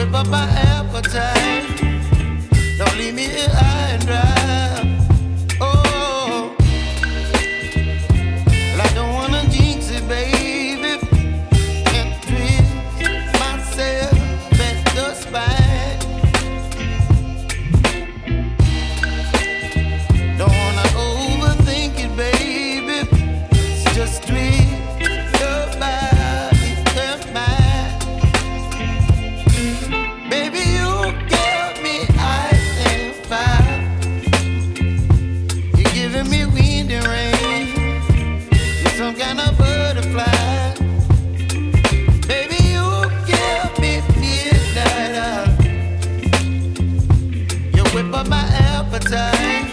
whip up my appetite. Don't leave me here high and dry. Oh, well, I don't wanna jinx it, baby, and twist myself at the spine. Don't wanna overthink it, baby. It's just twist your body and mine. Baby, you give me ice and fire. You're giving me wind and rain. You're some kind of butterfly. Baby, you give me midnight. You whip up my appetite.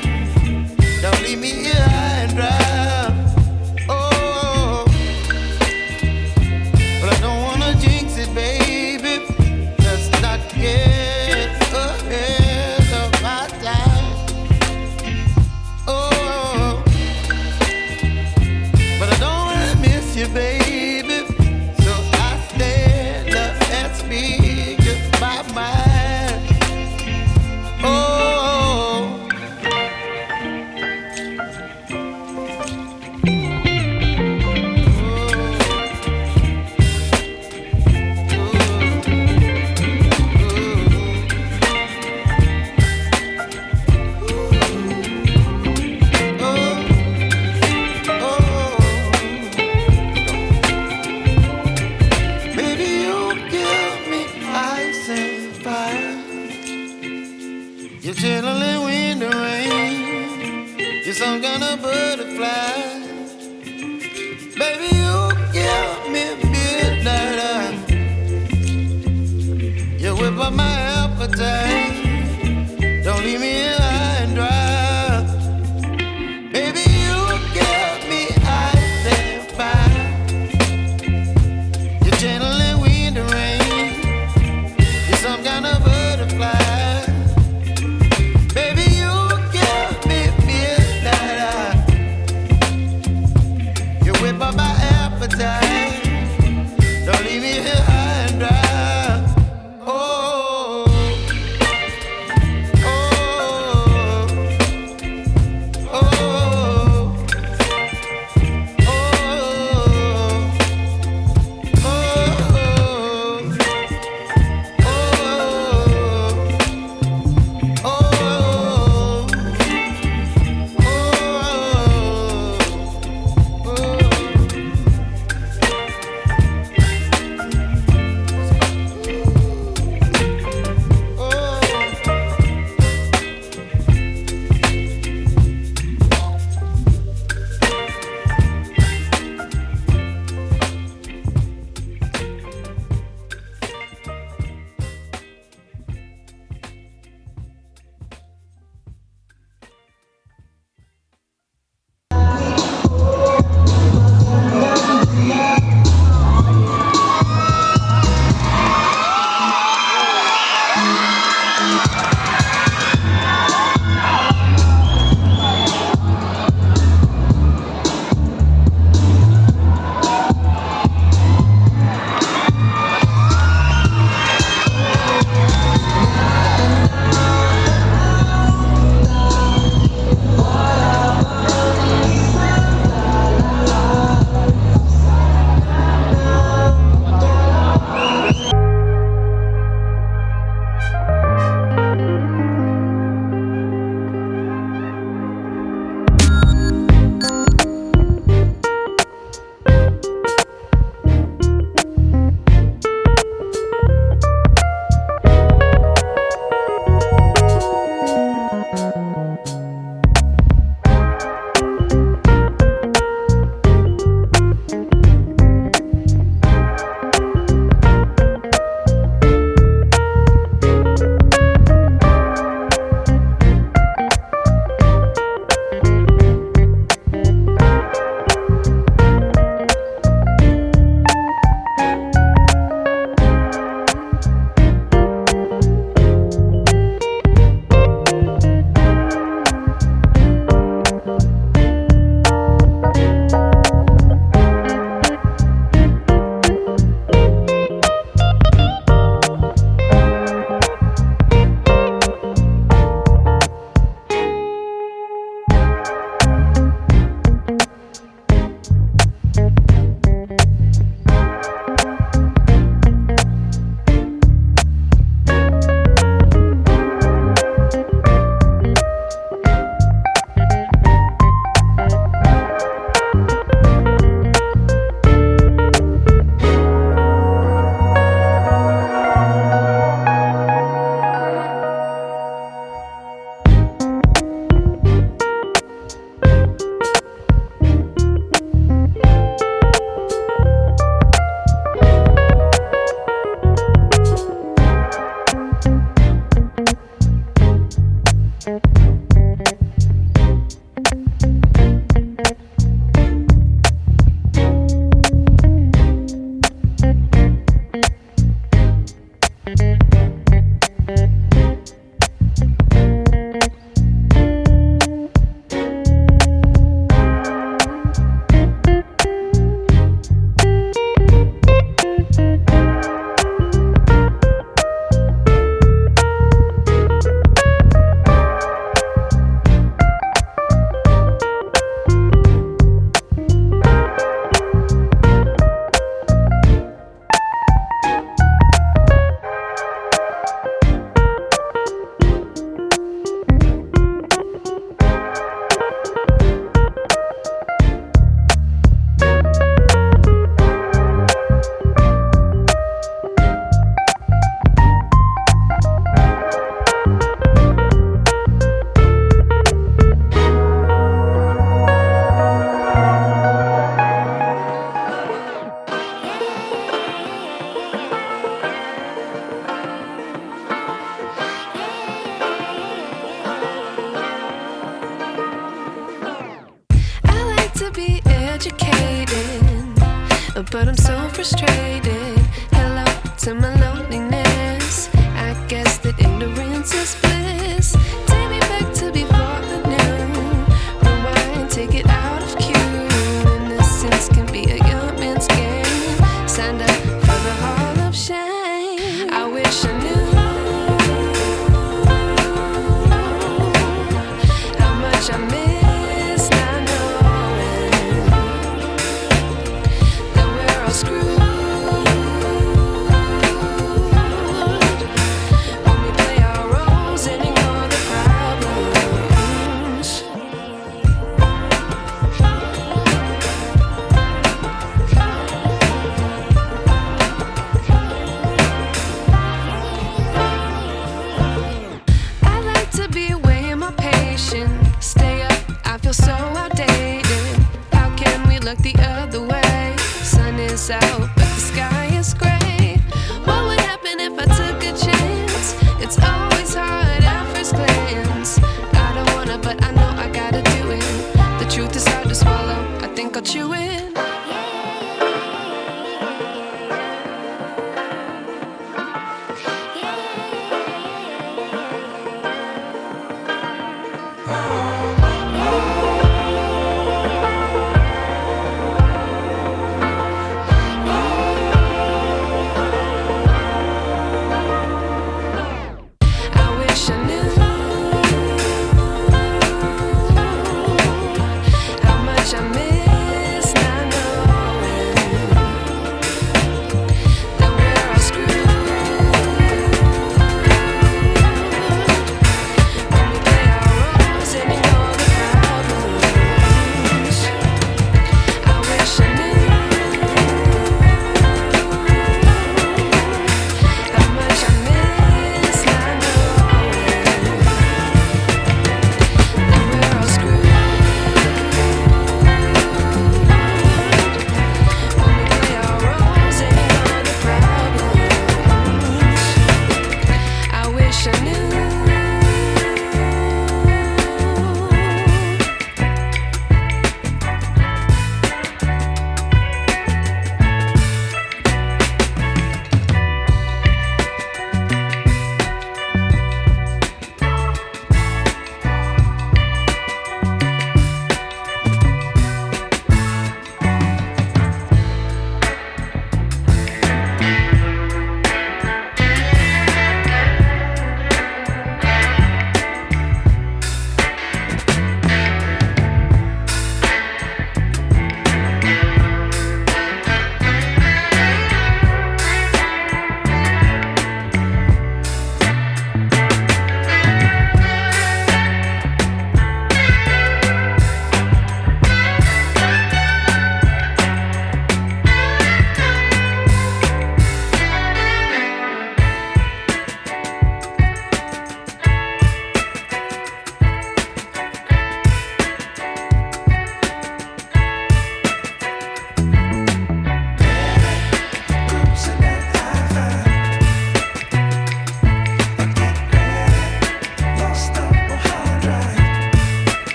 Don't leave me here high and dry. Oh, but I don't wanna jinx it, baby. Let's not get ahead of my time. Oh, but I don't wanna miss you, baby. So I stand up and speak just my mind. Oh. Baby, you give me ice and fire. You're chilling wind and rain. You're some kind of butterfly. Baby, you give me midnight. You whip up my appetite. Don't leave me here high and dry. Baby, you give me ice and fire. You're channeling wind and rain. You're some kind of butterfly. Baby, you give me midnight. You whip up my appetite. Don't leave me here high and dry. Oh. But I'm so frustrated. Hello to my loneliness. I guess that ignorance is bliss. Take me back to before I knew. Rewind, take it out of cue. Innocence can be a young man's game. Signed up for the hall of shame. I wish I knew how much I miss not knowing. Screw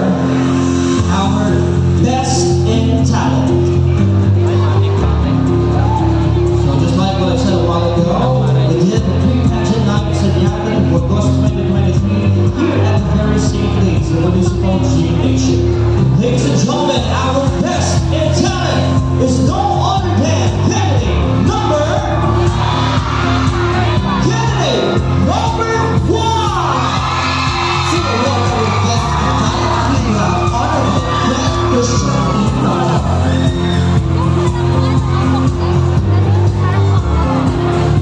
our best in talent. So just like what I said a while ago, we did the pre-pageant night Saniata in Burgos 2023 here at the very same place, the Municipal Gymnasium. Ladies and gentlemen, our best in talent is no other than candidate number one. So what our best in talent, we have honorable guest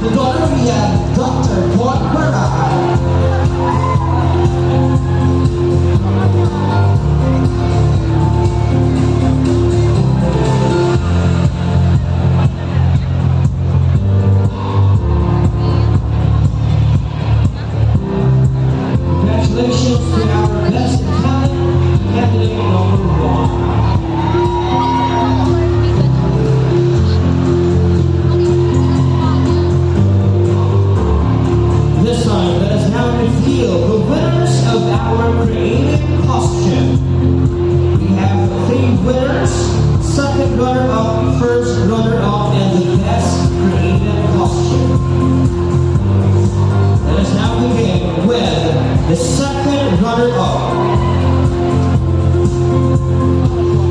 the daughter we have Dr. Concordia. Congratulations to our best talent, candidate number one. This time, let us now reveal the winners of our creative costume. We have 3 winners, second runner-up, first runner-up, and the best creative costume. Let us now begin with the second runner-up.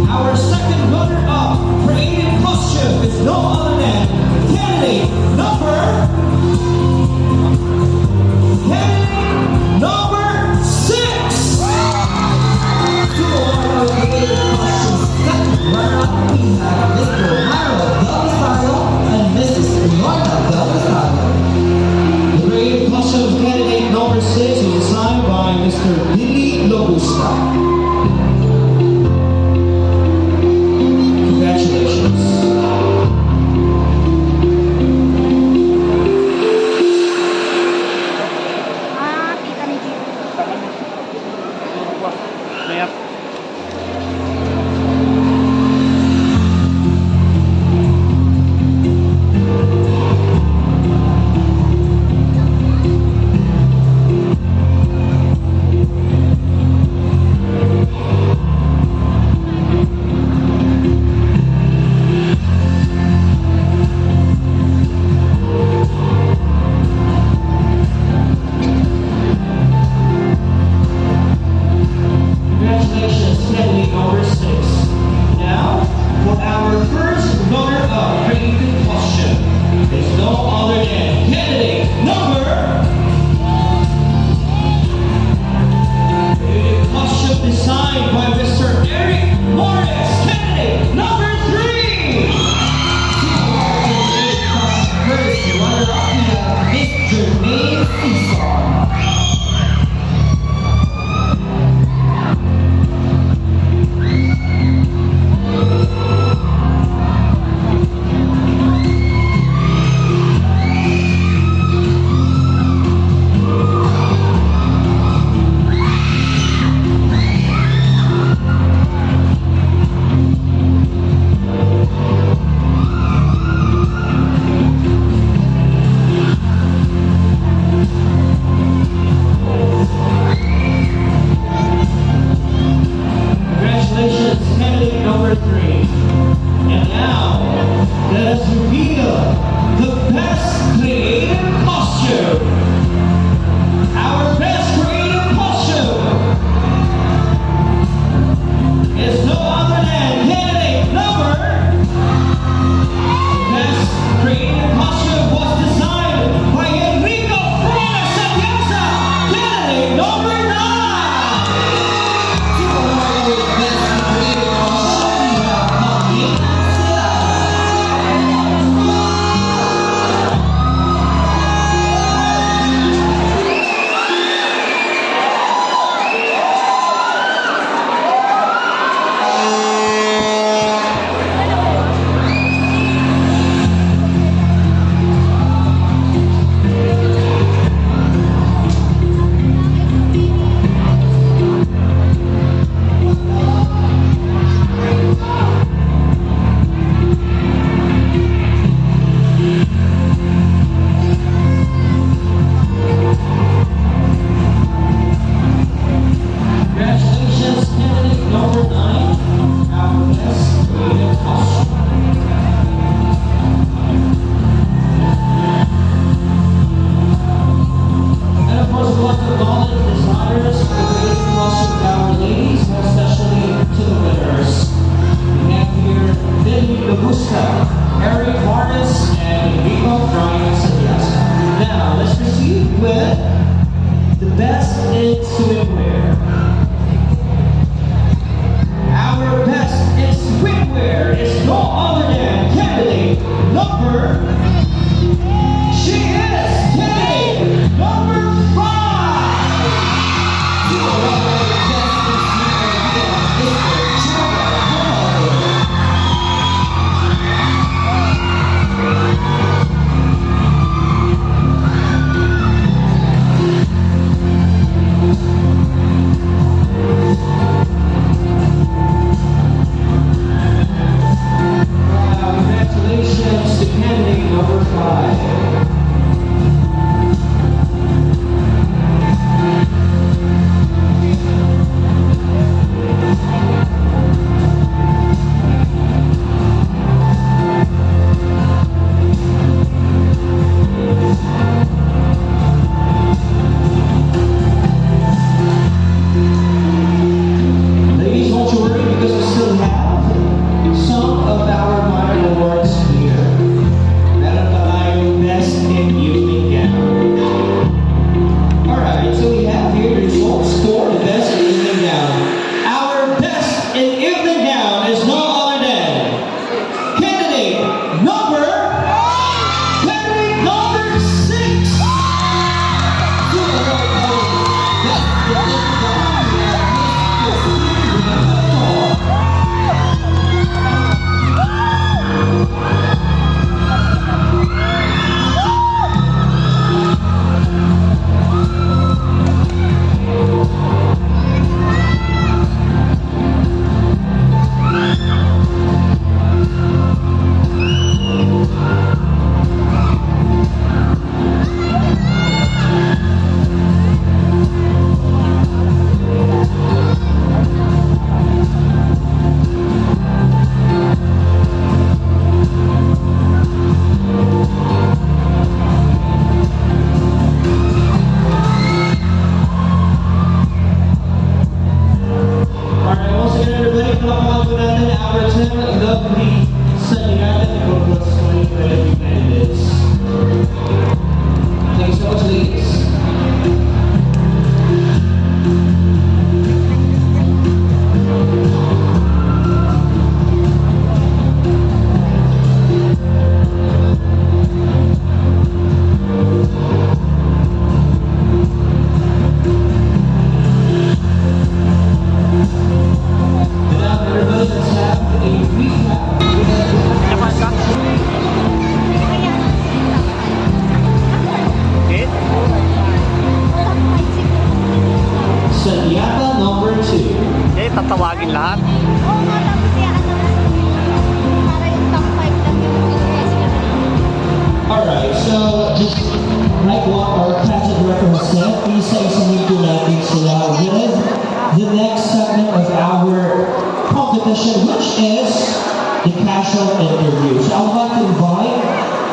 Our second runner-up creative costume is no other than candidate number 6. To our creative costume second runner-up, we have Mr. Harold Belstyle and Mrs. Lorna Belstyle. The creative costume candidate number 6 is designed by Mr. Billy Lobusta. Congratulations. Congratulations Palakpakan po natin our 10 lovely Saniata and Burgos 2023 candidates. Thank you so much, ladies. Saniata number 2. Tatawagin lahat. Oo nga, tapos para yung top 5 lang yung interest niya. Alright, so just like what our pageant director has said, isa-isahin po natin sila with the next segment of our competition, which is the casual interview. So I would like to invite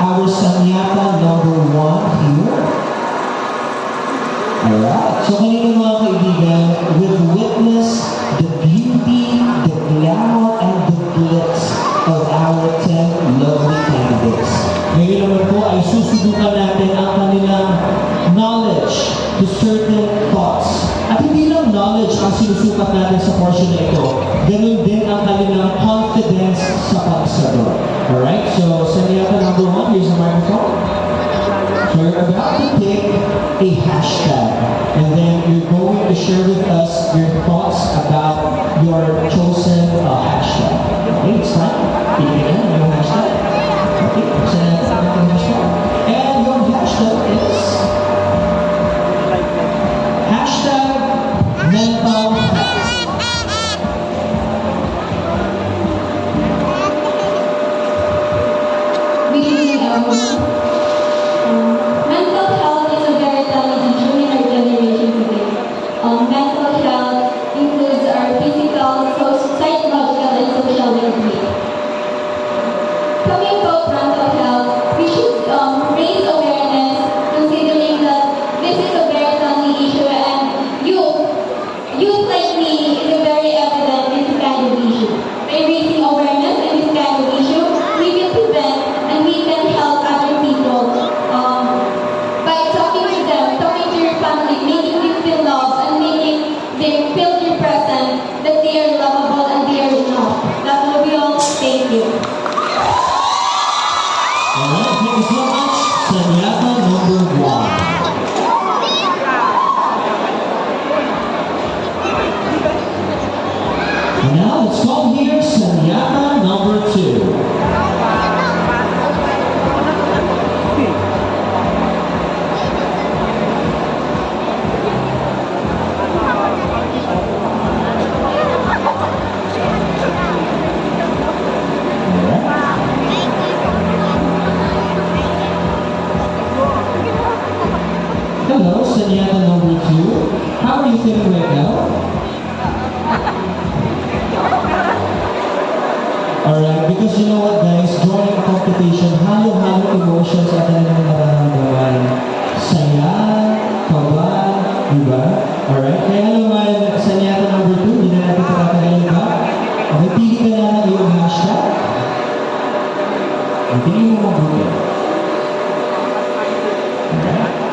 our Saniata number 1 here. Alright, so kanina mga kaibigan, we've witnessed the beauty, the glamour, and the glitz of our 10 lovely candidates. Ngayon naman po ay susubukan natin ang kanilang knowledge to certain thoughts. At hindi lang knowledge ang sinusukat natin sa portion na ito, ganun din ang kanilang confidence sa pagsagot. Alright, so Saniata number 1, here's the microphone. So you're about to pick a hashtag, and then you're going to share with us your thoughts about your chosen hashtag. Okay, it's time. Pilihan yung hashtag. Okay, Saniata ang hashtag. And your hashtag is hashtag mental health. Mental health is a very telling issue in our generation today. Mental health includes our physical, psychological, and social well-being. Talking about mental health, we should raise awareness, considering that this is a very telling issue, and youth like me is very evident in this kind of issue. By raising awareness in this kind of issue, we can prevent and we can help other people by talking to them, talking to your family, making them feel loved and making them feel your presence, that they are lovable and they are enough. That will be all. Thank you. Alright, thank you so much, Saniata number 1. And now let's call here Saniata number 2. Hello, Saniata number 2. How are you feeling right now? Alright, because you know what guys, during a competition, halo-halo emotions at talagang nararamdaman. Saya, kaba, diba? Alright, kaya naman, Saniata number 2, hindi na natin patatagalin pa. Okay, pili ka na ng iyong hashtag. Ang pili mo mabuti. Alright.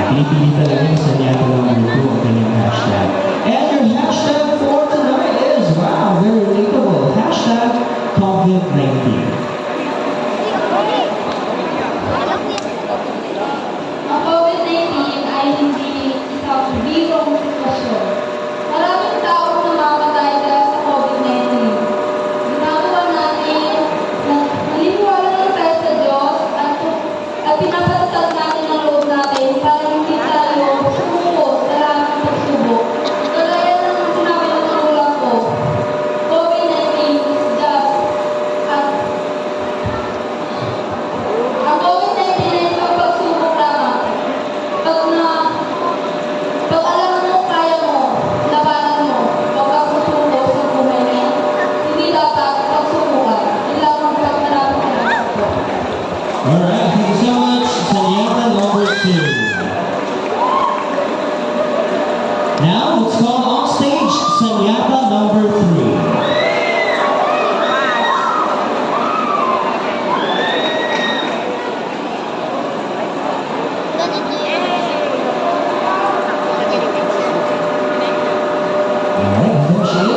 Pinipili talaga ng Saniata number 2 ang kanyang hashtag. And your hashtag for tonight is, wow, very relatable. Hashtag COVID-19. Ang COVID-19 ay hindi isang birong sitwasyon. Maraming tao namamatay dahil sa COVID-19. Ginagawa natin na naniniwala lang tayo sa Diyos at pinapasasal natin ang loob natin para hindi tayo sumuko sa lahat ng Now, let's call on stage Saniata number 3.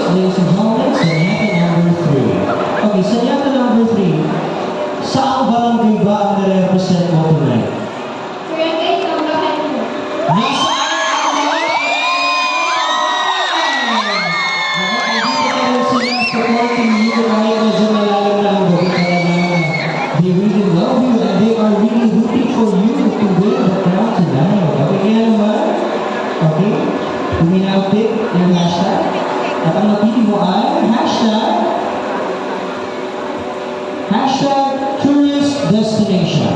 Ladies and gentlemen, Saniata number 3. Okay, Saniata number 3. Saan barangay ba ang nire-represent mo tonight? Barangay Tambacan po. Nasaan ang mga supporting you kahit medyo malalim na ang gabi talaga. They really love you and they are really rooting for you to win the crown tonight. Okay, kaya naman? Okay? Puminapit yung hashtag. At ang napili mo ay hashtag tourist destination.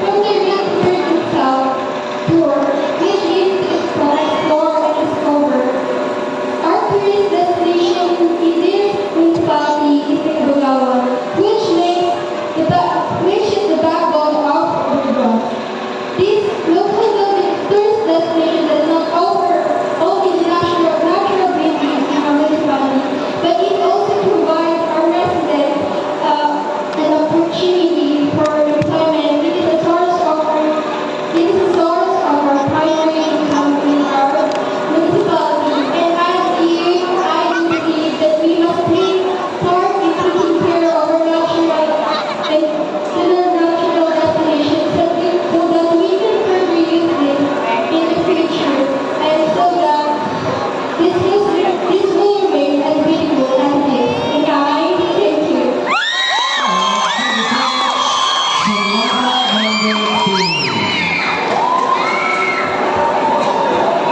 From the North South tour, which is to explore and discover, our tourist destination in this municipality is in Burgos, which is the backbone of Burgos. This local tourist destination does not offer only the natural beauty in our municipality, but it also provides our residents an opportunity for employment. It is a source of our primary income in our municipality. And as you, I do believe that we must take part in taking care of our natural destinations so that we can further use this in the future, and so that this will remain as beautiful as it is. And I thank you.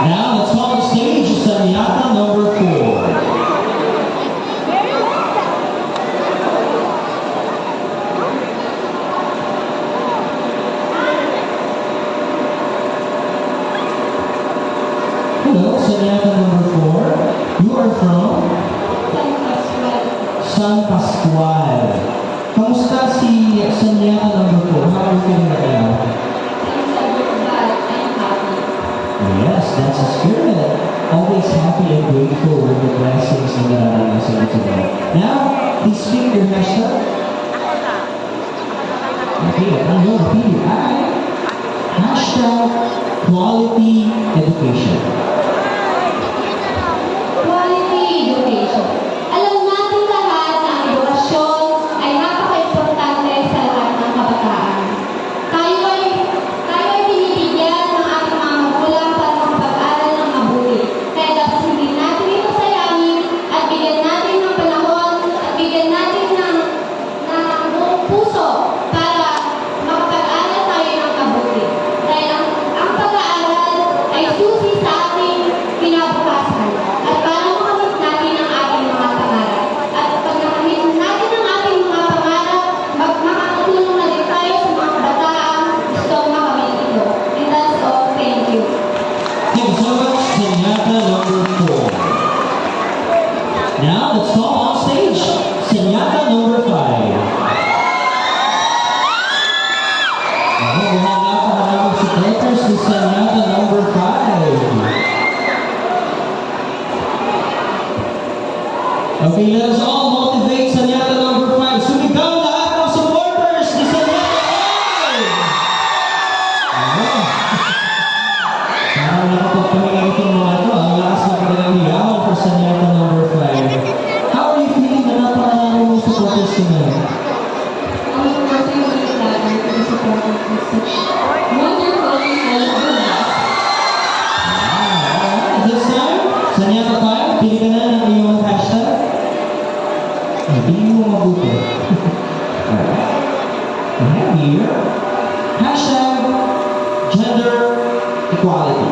Now let's call on stage Saniata number 4. Hello, Saniata number 4. You are from San Pascual. Kamusta si Saniata number 4? How are you feeling right now? Yes, that's the spirit. Always happy and grateful with the blessings na nararanasan mo today. Now, please speak your hashtag. Okay, ang iyong pili ay hashtag quality education. Quality education. Alam natin lahat na ang edukasyon ay napaka-importante sa lahat ng kabataan. Tayo ay binibigyan ng ating mga magulang para makapag-aral ng mabuti. Kaya dapat hindi natin ito sayangin at bigyan natin ng panahon at bigyan natin ng buong puso para makapag-aral tayo ng mabuti. Dahil ang pag-aaral ay susi sa ating kinabukasan at para makamit natin ang ating mga pangarap. At pag nakamit natin ang ating mga pangarap, makakatulong na din tayo sa mga kabataang gustong makamit ito. And that's all. Thank you. Thank you so much, Saniata number 4. Now, let's call on stage Saniata number 5. Ako, napakaraming supporters ni Saniata number 5. Okay, let us all motivate Saniata number 5. Sumigaw lahat ng supporters ni Saniata 5! Ako. Parang nakapagpahinga itong mga ito. Ang lakas na kanilang hiyawan for Saniata number 5. How are you feeling na napakarami mong supporters tonight? I'm working with the ladder to the support of such wonderful people. Alright, this time, Saniata 5, pili ka na ng iyong hashtag. Ay, pili mo mabuti. Alright. We have here, hashtag gender equality.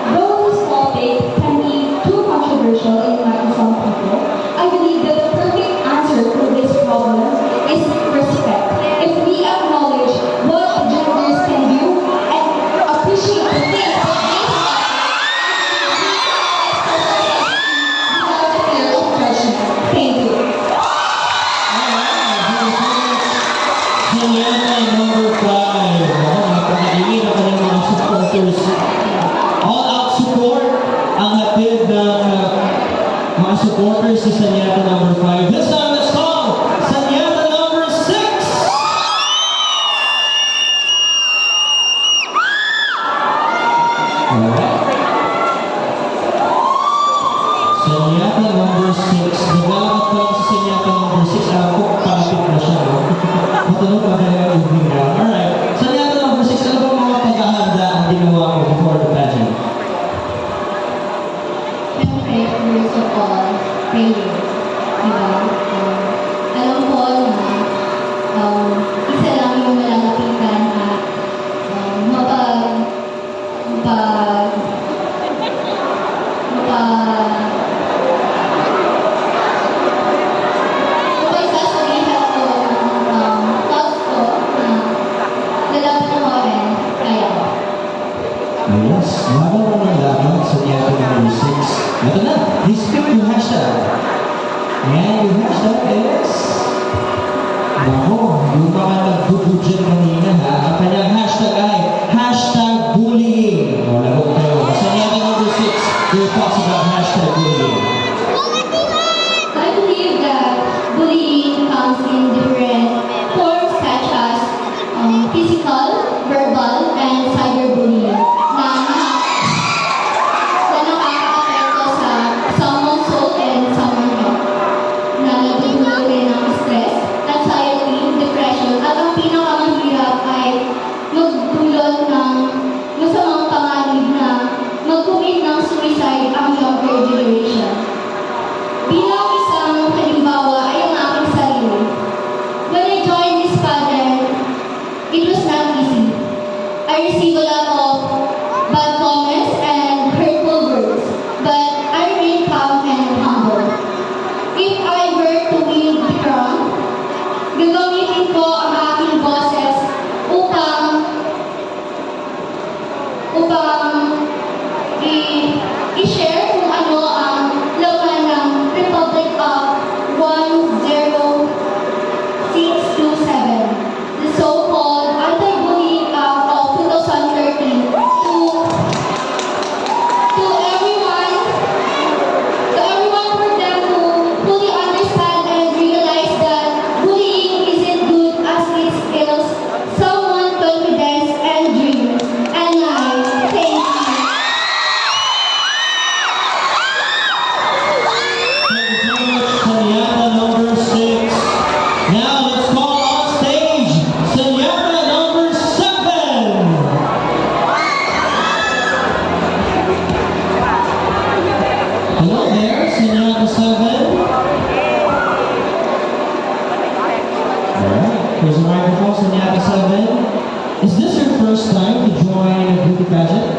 Though this topic can be too controversial in mind to some people, I believe that the perfect answer to this problem is respect. If we acknowledge what genders can do and appreciate the things that they without fear of oppression. Thank you. Saniata number 5. Ako, napakadiin Alright. Saniata number 6. Naglalakad pa lang sa Saniata number 6. Alam ko, palapit na siya, no? Matulog pa kaya yung moving down. Alright. Saniata number 6. Ano ba mga paghahanda ang ginawa ko before the pageant? Siyempre, first of all, prayer. Diba? Alam ko na isa lang yung malalapitan at mapagsasabihan ko ng thoughts ko na lalaban ako rin kaya. Yes, laban mo ng laban sa Saniata number 6. Ito na, please pick your hashtag. And your hashtag is... Nako, yung mga nag-budget kanina ha, ang kanyang hashtag ay #bullying. O, lagot kayo. Saniata number 6, your thoughts about #bullying. I believe that bullying comes in different forms such as physical, verbal, and cyberbullying na nakaka-apekto sa someone's soul and someone's health na nagdudulot rin ng stress, anxiety, depression, at ang pinakamahirap ay magdulot ng masamang panganib na mag-commit ng suicide ang younger generation. Bilang isang halimbawa ay ang aking sarili. When I joined this pageant, it was not easy. I received a lot of bad comments and hurtful words, but I remained calm and humble. If I were to win the crown, gagamitin ko ang aking boses upang i-share kung ano ang laman ng Republic of 10627, the so-called anti-bullying act of 2013 to everyone for them to fully understand and realize that bullying isn't good as it kills someone's confidence and dreams. And I thank you. Saniata number 6. Now let's call on stage Saniata number 7. Hello there, Saniata 7. Alright, here's a microphone, Saniata 7. Is this your first time to join a beauty pageant?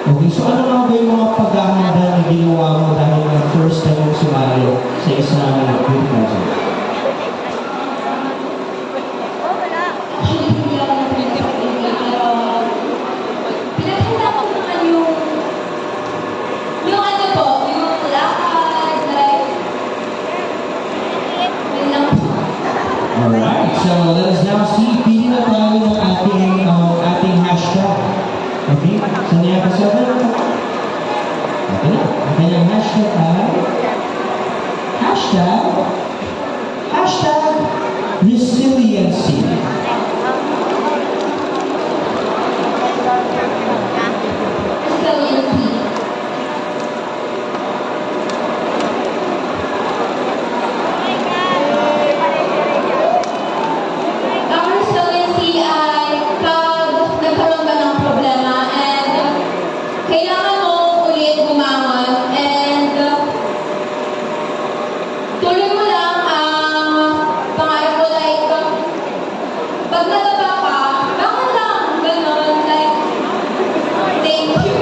Okay, so ano nga ba yung mga paghahanda na ginawa mo dahil na first time mo sumali sa isang beauty pageant? Actually, hindi ako nag-pinag-pinag, pero pinaghanda ko naman yung ano po, yung lakad, like, yun lang po. Alright, so let us now see, pili na tayo ng ating hashtag. Okay, Saniata 7. Okay na, ang kanyang hashtag ay hashtag resiliency. Resiliency. Ang resiliency ay pag nagkaroon ka ng problema and kailangan mo ulit bumangon and tuloy mo lang ang pangarap mo, like pag nadapa ka, bangon lang, gano'n, like thank you.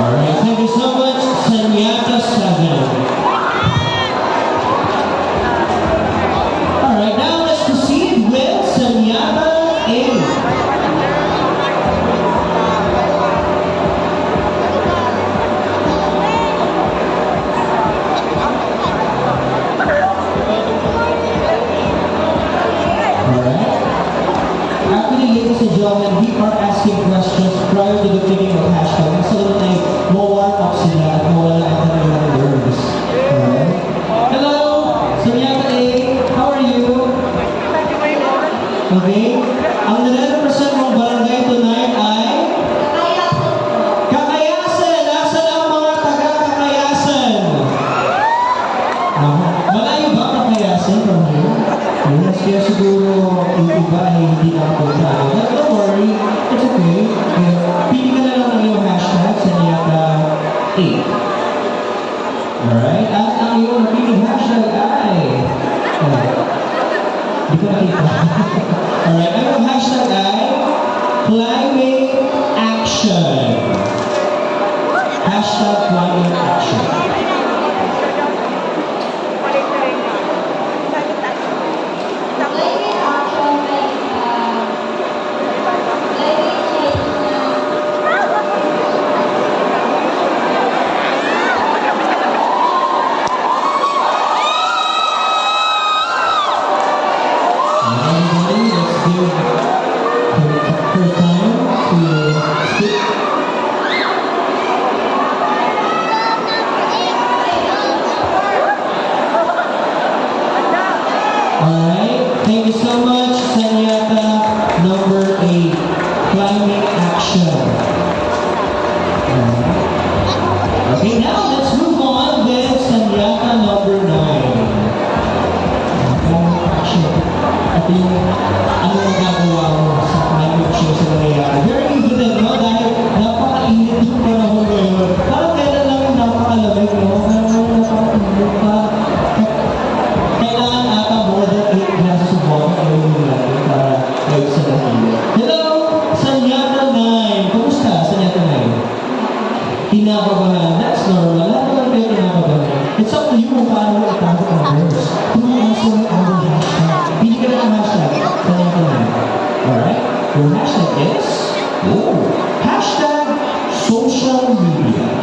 Alright, thank you so much, Saniata 7. Alright, now let's proceed with Saniata 8. Actually, ladies and gentlemen, we are asking questions prior to the beginning of hashtag. Nasa loob tayo, mo-warm up sila at mawala ang kanilang nerves. Alright? Hello! Saniata A, how are you? Okay? Ang nire-represent mong barangay tonight ay a climbing action. Okay, now let's move on with Saniata number 9. Action. Ito yung ano yung gagawa mo sa climbing show sa nangyayari. Very evident, no? Dahil napaka-init yung panahon ngayon. Parang kailan lang yung napaka-lamig, no? Parang napaka-init pa. Kailangan ata more than 8 glasses of water yung natin para kayo sa natin. Hello! Saniata 9! Kumusta? Saniata 9? Kinababahan. That's normal. Lahat naman kayo kinababahan. It's up to you kung paano mo itakot ang verse. Kung answer mo ang hashtag. Pili ka na ang hashtag. Saniata 9. Alright? Your hashtag is... hashtag social media.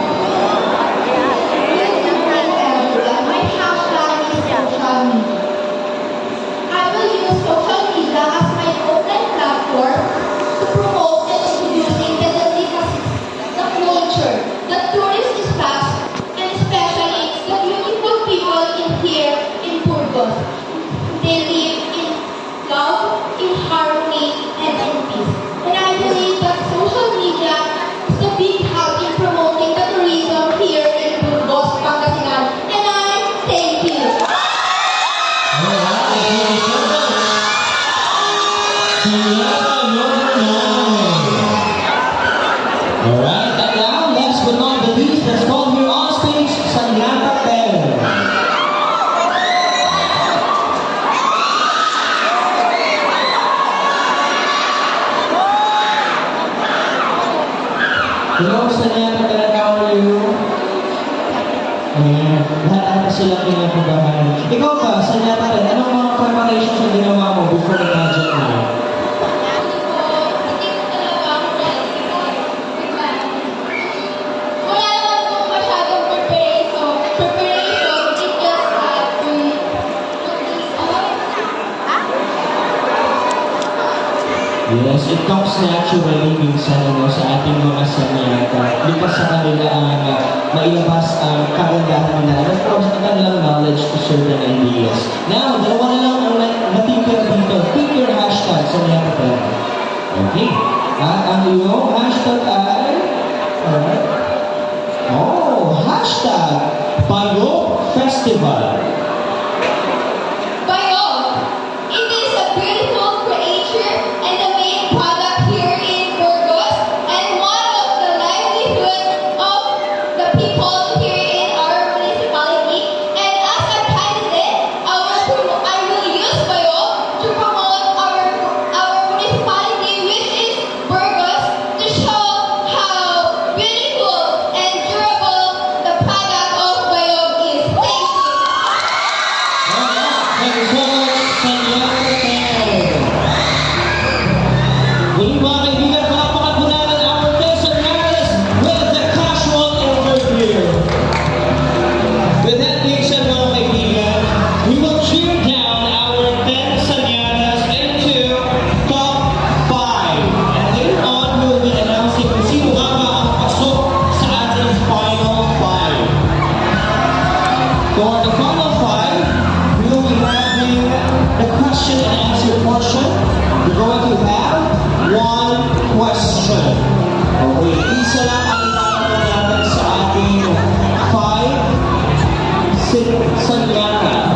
I will use social media as my open platform to promote and introducing the delicacies, the culture, the tourist spots, and especially the beautiful people in here in Burgos. They live in love, in harmony, and in peace. And I believe that social media is the big help in promoting the tourism here in Burgos, Pangasinan. And I thank you. Alright, and now, last but not the least, let's call here on stage, Saniata Perez. Hello, Saniata Perez, how are you? Ayan, lahat ata silang kinakabahan. Ikaw ba, Saniata Perez, anong mga preparations ang ginawa mo before the pageant night? Yes, it comes naturally minsan sa ating mga Saniata. Lipas sa kanila ang mailabas ang kagandahan nila. And of course, ang kanilang knowledge to certain ideas. Now, dalawa na lang ang natitira dito. Pick your hashtag, Saniata. Okay. At ang iyong hashtag ay... Alright. Hashtag Bayog Festival. Bayog. It is a beautiful creature and the main product here in Burgos and one of the livelihood of the people here in our municipality. And as a candidate, I will use Bayog to promote our municipality, which is Burgos, to show how beautiful and durable the product of Bayog is. Thank you. Thank you so much, Saniata Perez. Muli mga kaibigan, palakpakan po natin our listeners with the casual overview. With that being said, mga kaibigan, we will cheer down our 10 Saniatas into top 5. And later on, we will be announcing kung sino nga ba ang pasok sa ating final 5. For the final 5, we will be having the question and answer portion. We're going to have one question. Okay, isa lang ang itatanong natin sa ating 5 Saniata.